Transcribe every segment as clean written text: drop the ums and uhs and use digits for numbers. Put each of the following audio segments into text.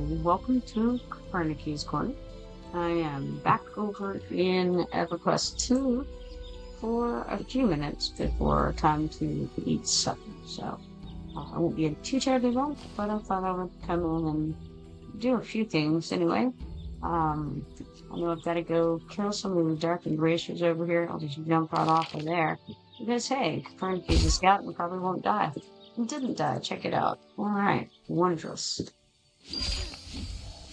Welcome to KipoernekesKorner. I am back over in EverQuest II for a few minutes before time to eat supper. So I won't be too terribly long, but I thought I would come in and do a few things anyway. Um, I know I've got to go kill some of the darkened racers over here. I'll just jump right off of there. Because hey, Copernicus is a scout and probably won't die. He didn't die. Check it out. All right, wondrous.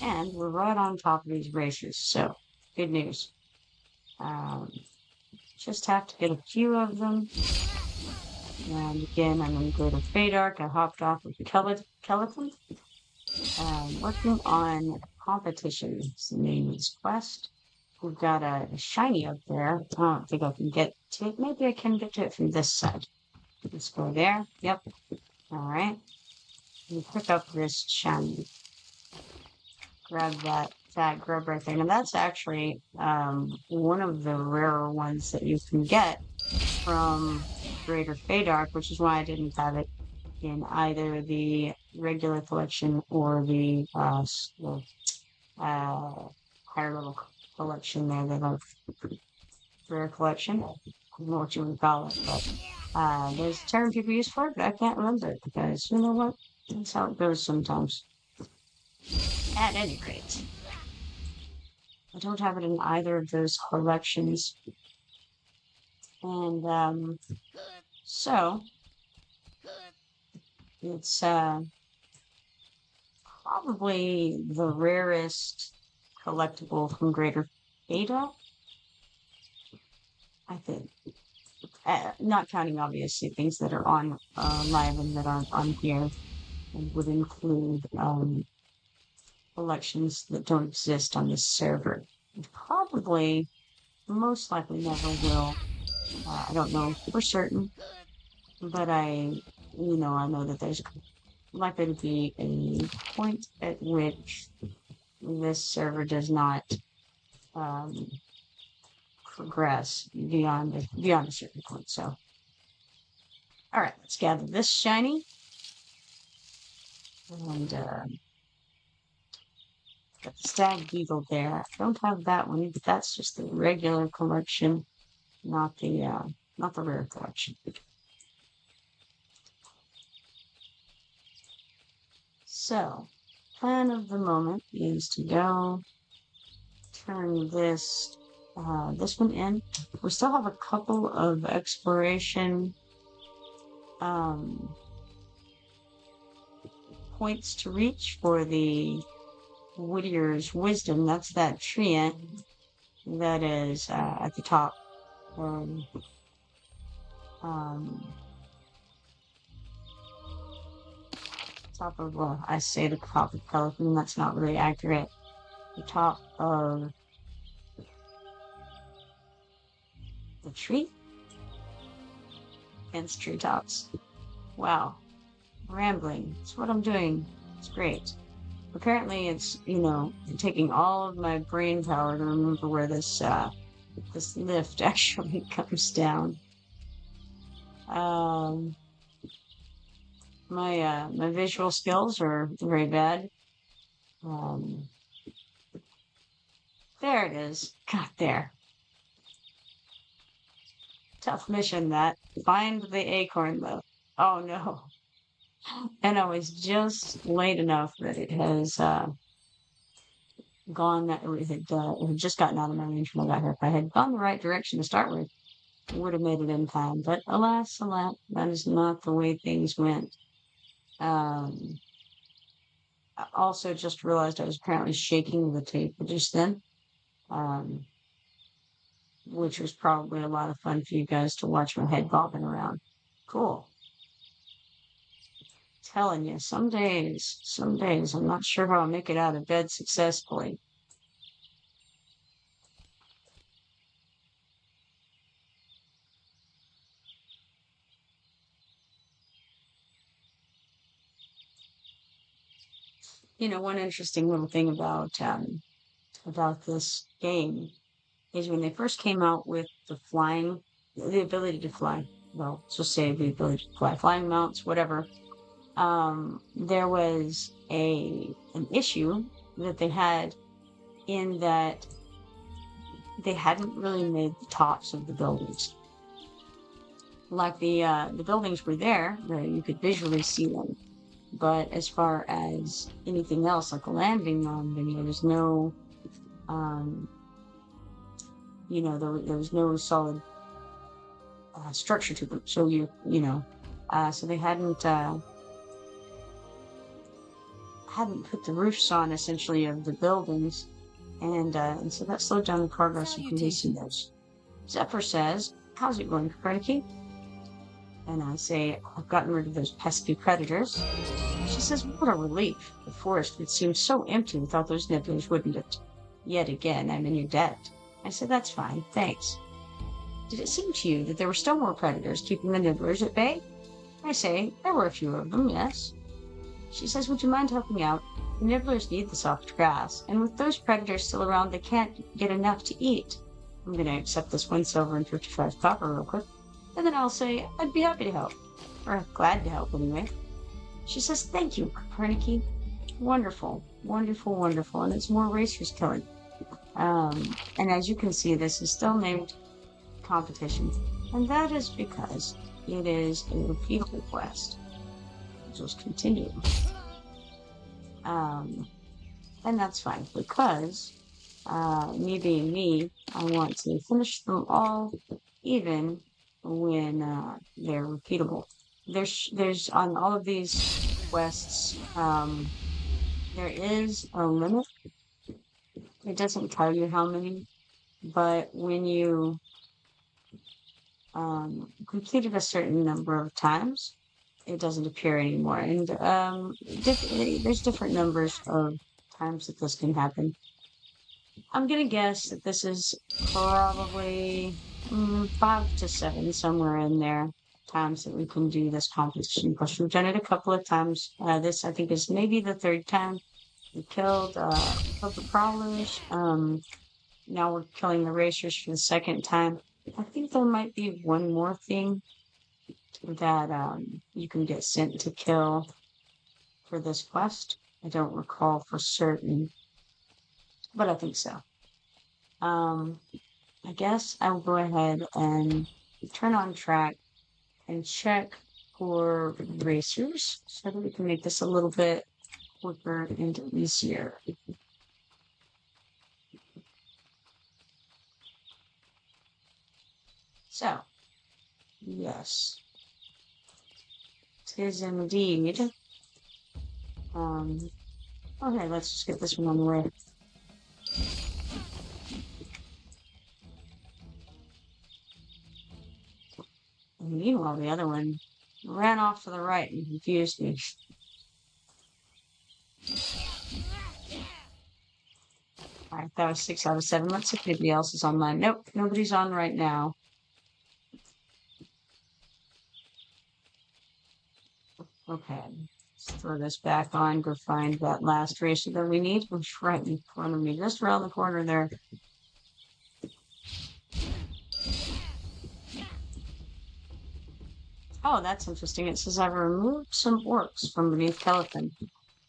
And we're right on top of these racers, so good news. Um, just have to get a few of them. And again, I'm going to go to Fadark. I hopped off of Skeleton. Working on competitions. The name is Quest. We've got a shiny up there. I don't think I can get to it. Maybe I can get to it from this side. Let's go there. Yep. All right. And pick up this shiny. Grab that grub right there. And that's actually one of the rarer ones that you can get from Greater Fadark, which is why I didn't have it in either the regular collection or the higher level collection there, the rare collection. I don't know what you would call it, but there's a term people use for it, but I can't remember it because you know what? That's how it goes sometimes. At any rate, I don't have it in either of those collections. And so it's probably the rarest collectible from Greater Ada, I think. Not counting obviously things that are on live and that aren't on here, and would include collections that don't exist on this server. Probably, most likely never will. I don't know for certain, but I know that there's likely to be a point at which this server does not progress beyond a certain point. So, all right, let's gather this shiny and got the stag beetle there. I don't have that one, but that's just the regular collection, not the rare collection. So, plan of the moment is to go turn this one in. We still have a couple of exploration points to reach for the Whittier's Wisdom. That's that tree that is at the top. Top of, well, I say the top of Pelican, that's not really accurate. The top of the tree? Against treetops. Wow. Rambling. That's what I'm doing. It's great. Apparently it's, taking all of my brain power to remember where this lift actually comes down. My visual skills are very bad. There it is. Got there. Tough mission that. Find the acorn though. Oh no. And I was just late enough that it has gone. It had just gotten out of my range when I got here. If I had gone the right direction to start with, it would have made it in time. But alas, that is not the way things went. I also just realized I was apparently shaking the tape just then, which was probably a lot of fun for you guys to watch my head bobbing around. Cool. Telling you, some days, I'm not sure how I'll make it out of bed successfully. One interesting little thing about this game is when they first came out with the ability to fly. Well, let's just say the ability to fly, flying mounts, whatever. there was an issue that they had in that they hadn't really made the tops of the buildings. Like the buildings were there, where you could visually see them. But as far as anything else, like a landing on them, there was no, there was no solid structure to them. So so they hadn't put the roofs on essentially of the buildings, and so that slowed down the progress of releasing those. Zephyr says, "How's it going, Copernicus?" And I say, "I've gotten rid of those pesky predators." She says, "What a relief. The forest would seem so empty without those nibblers, wouldn't it?" Yet again, I'm in your debt. I said, "That's fine, thanks." Did it seem to you that there were still more predators keeping the nibblers at bay? I say, there were a few of them, yes. She says, "Would you mind helping out? The nibblers need the soft grass, and with those predators still around, they can't get enough to eat." I'm going to accept this 1 silver and 55 copper real quick, and then I'll say, "I'd be happy to help." Or glad to help, anyway. She says, "Thank you, Copernicus. Wonderful, wonderful, wonderful." And it's more racers killing. And as you can see, this is still named competition. And that is because it is a repeatable quest. Just continue. And that's fine, because me being me, I want to finish them all, even when they're repeatable. There's on all of these quests, there is a limit. It doesn't tell you how many, but when you complete it a certain number of times, it doesn't appear anymore. And there's different numbers of times that this can happen. I'm going to guess that this is probably 5 to 7, somewhere in there, times that we can do this competition quest. We've done it a couple of times. This, I think, is maybe the 3rd time. We killed the prowlers. Now we're killing the racers for the 2nd time. I think there might be one more thing that you can get sent to kill for this quest. I don't recall for certain, but I think so. I guess I'll go ahead and turn on track and check for racers so that we can make this a little bit quicker and easier. So, yes, 'tis indeed. Okay, let's just get this one on the way. And meanwhile, the other one ran off to the right and confused me. Alright, that was 6 out of 7. Let's see if anybody else is online. Nope, nobody's on right now. Okay, let's throw this back on, go find that last racer that we need, which is right in front of me, just around the corner there. Oh, that's interesting. It says I've removed some orcs from beneath Kelithan,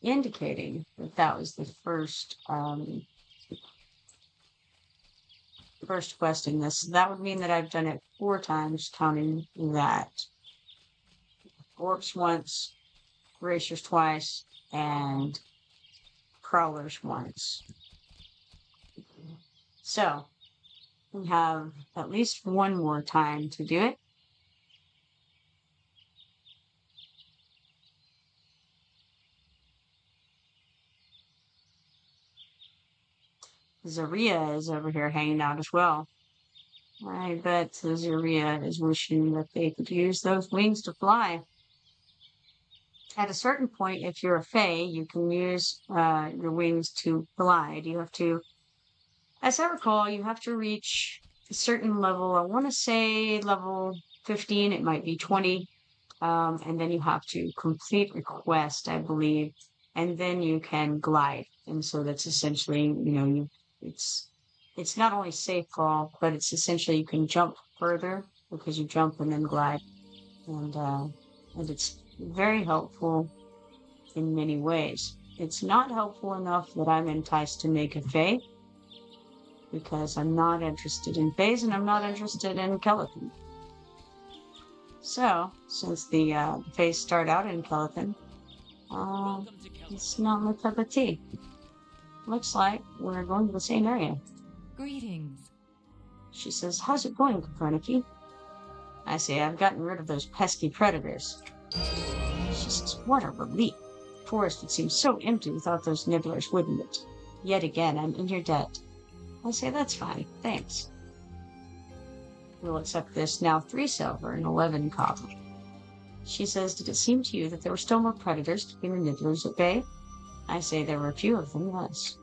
indicating that that was the first quest in this. That would mean that I've done it 4 times, counting that. Orcs once, racers twice, and crawlers once. So, we have at least 1 more time to do it. Zaria is over here hanging out as well. I bet Zaria is wishing that they could use those wings to fly. At a certain point, if you're a Fae, you can use your wings to glide. You have to, as I recall, you have to reach a certain level. I want to say level 15, it might be 20. And then you have to complete a quest, I believe, and then you can glide. And so that's essentially, it's not only safe fall, but it's essentially you can jump further because you jump and then glide. And it's very helpful in many ways. It's not helpful enough that I'm enticed to make a Fae, because I'm not interested in Faes and I'm not interested in Kelethin. So, since the Faes start out in Kelethin, it's not my cup of tea. Looks like we're going to the same area. Greetings. She says, how's it going, Kopernik? I say, I've gotten rid of those pesky predators. She says, what a relief. The forest would seem so empty without those nibblers, wouldn't it? Yet again, I'm in your debt. I say, that's fine, thanks. We'll accept this now 3 silver and 11 copper. She says, did it seem to you that there were still more predators keeping the nibblers at bay? I say, there were a few of them, yes.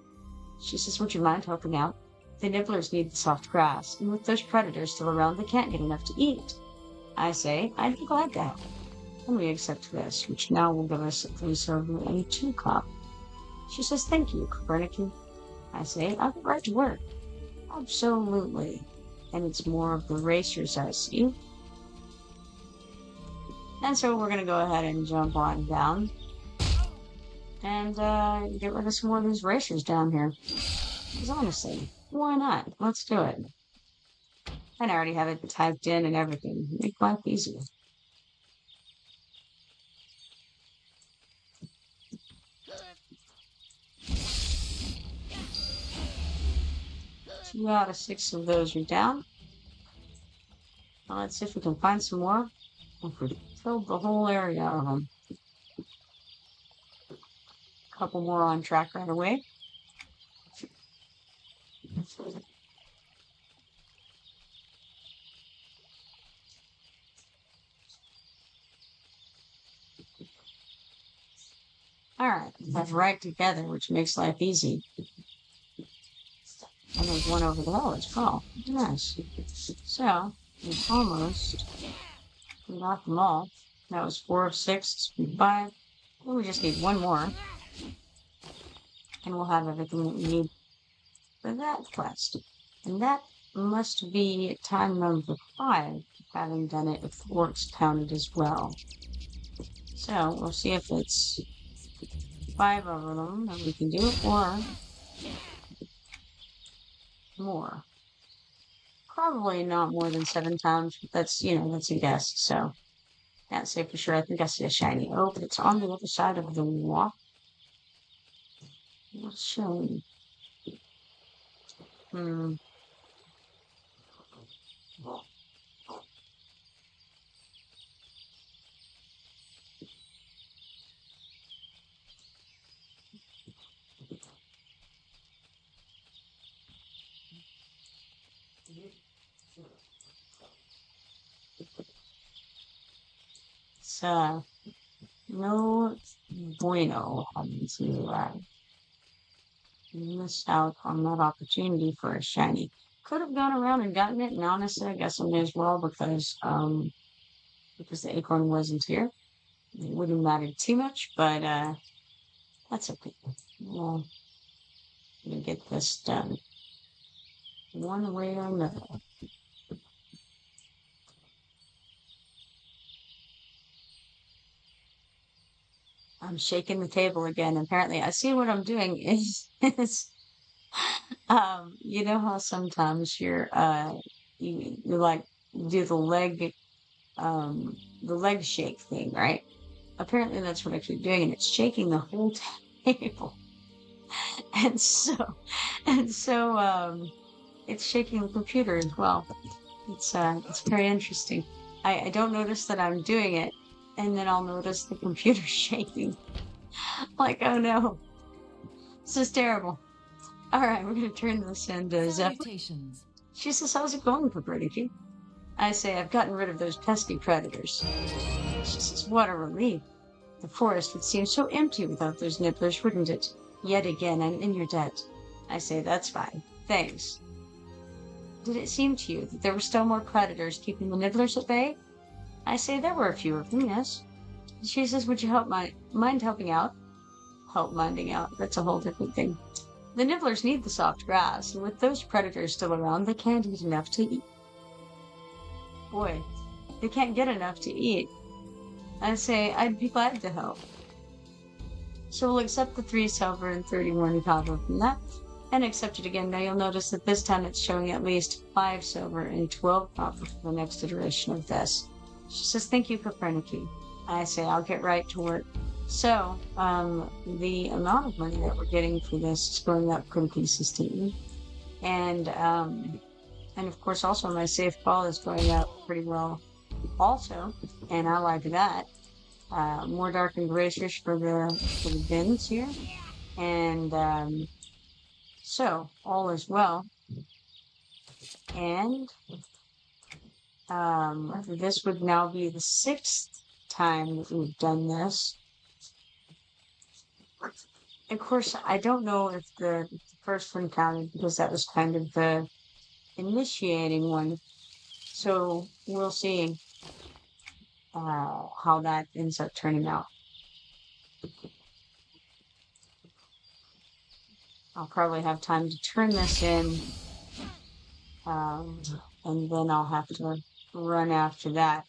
She says, would you mind helping out? The nibblers need the soft grass, and with those predators still around, they can't get enough to eat. I say, I'd be glad to help. And we accept this, which now will give us 3 silver and 2 copper. She says, thank you, Kopernik. I say, I'll get right to work. Absolutely. And it's more of the racers I see. And so we're going to go ahead and jump on down. And get rid of some more of these racers down here. Because honestly, why not? Let's do it. And I already have it typed in and everything. Make life easier. Two out of 6 of those are down. Now let's see if we can find some more. We filled the whole area of them. A couple more on track right away. Alright, that's right together, which makes life easy. And there's one over there as well. Nice. So, we almost got them all. That was 4 of 6, 5. Well, we just need one more. And we'll have everything that we need for that quest. And that must be time number 5, having done it if the orcs counted as well. So, we'll see if it's 5 of them that we can do, or more. Probably not more than 7 times, but that's, that's a guess, so can't say for sure. I think I see a shiny. Oh, but it's on the other side of the wall. What's shiny? So, no bueno having to miss out on that opportunity for a shiny. Could have gone around and gotten it, and honestly, I guess I may as well because the acorn wasn't here. It wouldn't matter too much, but that's okay. Well, I'm gonna get this done one way or another. I'm shaking the table again. Apparently, I see what I'm doing is you know how sometimes you like do the leg shake thing, right? Apparently that's what I keep doing, and it's shaking the whole table. and so it's shaking the computer as well. It's very interesting. I don't notice that I'm doing it, and then I'll notice the computer shaking. Like, oh no, this is terrible. All right, we're gonna turn this into Zephyr. She says, how's it going, Kopernik? I say, I've gotten rid of those pesky predators. She says, what a relief. The forest would seem so empty without those nibblers, wouldn't it? Yet again, I'm in your debt. I say, that's fine. Thanks. Did it seem to you that there were still more predators keeping the nibblers at bay? I say, there were a few of them, yes. She says, would you mind helping out? Help minding out. That's a whole different thing. The nibblers need the soft grass, and with those predators still around, they can't eat enough to eat. Boy, they can't get enough to eat. I say, I'd be glad to help. So we'll accept the 3 silver and 31 copper from that, and accept it again. Now you'll notice that this time it's showing at least 5 silver and 12 copper for the next iteration of this. She says, thank you, Kopernik. I say, I'll get right to work. So, the amount of money that we're getting for this is going up pretty consistently. And of course, also my safe call is going up pretty well also. And allied to that, more darkened glaciers for the bins here. And so all is well. And this would now be the 6th time that we've done this. Of course, I don't know if the first one counted because that was kind of the initiating one. So we'll see how that ends up turning out. I'll probably have time to turn this in, and then I'll have to run after that.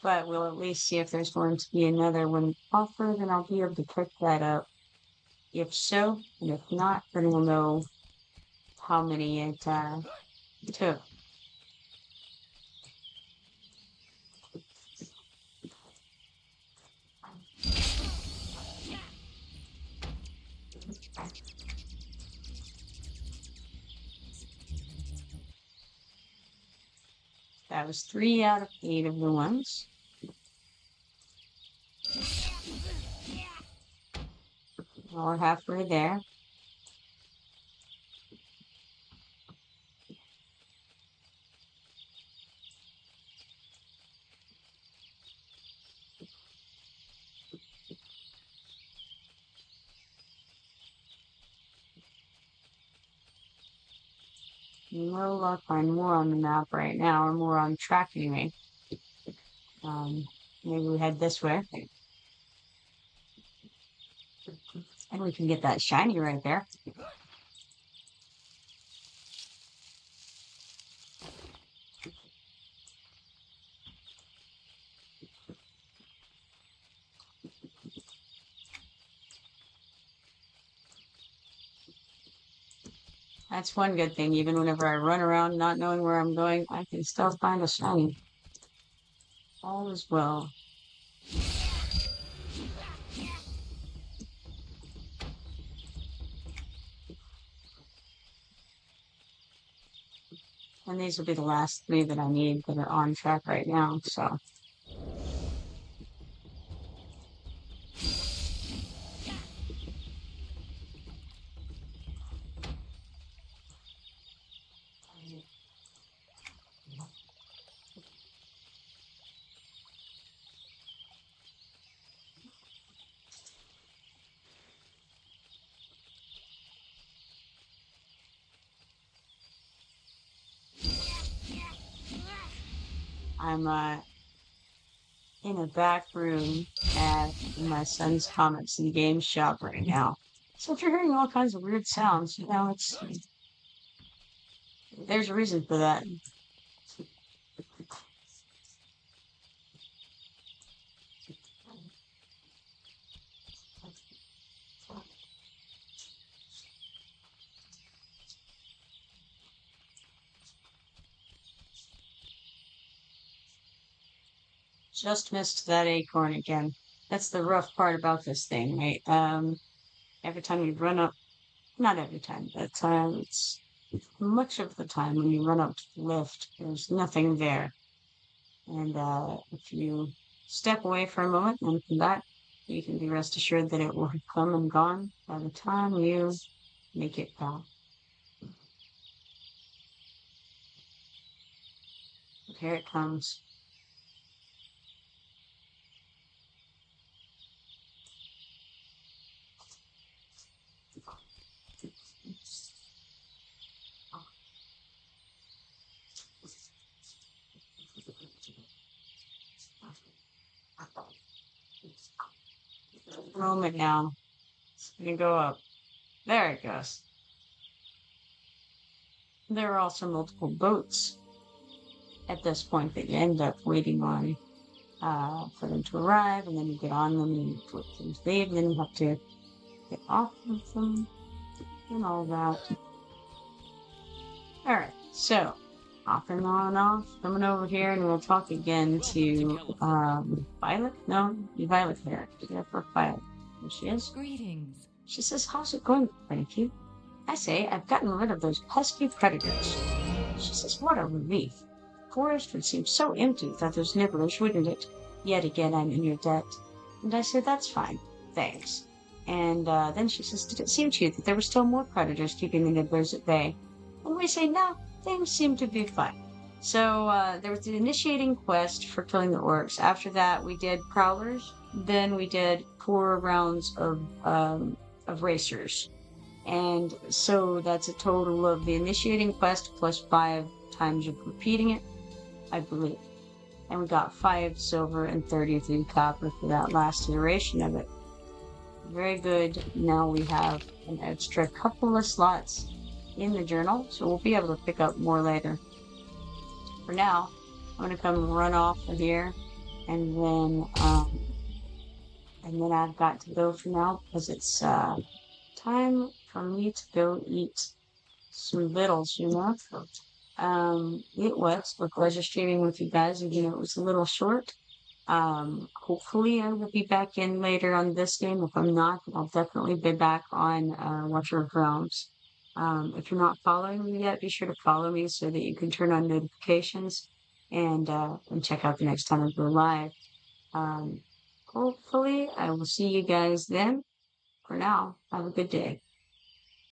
But we'll at least see if there's going to be another one offered, and I'll be able to pick that up. If so, and if not, then we'll know how many it took. That was 3 out of 8 of the ones. Well, we're halfway there. No luck on more on the map right now, or more on track anyway. Maybe we head this way. And we can get that shiny right there. That's one good thing. Even whenever I run around not knowing where I'm going, I can still find a shiny. All is well. And these will be the last 3 that I need that are on track right now, so. I'm in a back room at my son's comics and games shop right now. So if you're hearing all kinds of weird sounds, there's a reason for that. Just missed that acorn again. That's the rough part about this thing, right? Every time you run up, not every time, but it's much of the time when you run up to the lift, there's nothing there. And if you step away for a moment and come back, you can be rest assured that it will have come and gone by the time you make it back. But here it comes. Moment now. It's gonna go up. There it goes. There are also multiple boats. at this point that you end up waiting on for them to arrive, and then you get on them and let them leave, and then you have to get off of them and all that. All right, so off and on off, coming over here, and we'll talk again to Violet. No, Violet here. Yeah, for Violet. There she is. Greetings. She says, "How's it going, thank you?" I say, "I've gotten rid of those pesky predators." She says, "What a relief. The forest would seem so empty without those nibblers, wouldn't it? Yet again, I'm in your debt." And I said, "That's fine. Thanks." And then she says, "Did it seem to you that there were still more predators keeping the nibblers at bay?" And we say, "No, things seem to be fine." So there was the initiating quest for killing the orcs. After that, we did prowlers. Then we did 4 rounds of racers. And so that's a total of the initiating quest plus 5 times of repeating it, I believe. And we got 5 silver and 33 copper for that last iteration of it. Very good. Now we have an extra couple of slots in the journal, so we'll be able to pick up more later. For now, I'm going to come run off of here, and then I've got to go for now because it's time for me to go eat some victuals, you know. It was a pleasure streaming with you guys. Again, it was a little short. Hopefully I will be back in later on this game. If I'm not, I'll definitely be back on Watcher of Realms. If you're not following me yet, be sure to follow me so that you can turn on notifications and check out the next time I go live. Hopefully I will see you guys then. For now, have a good day.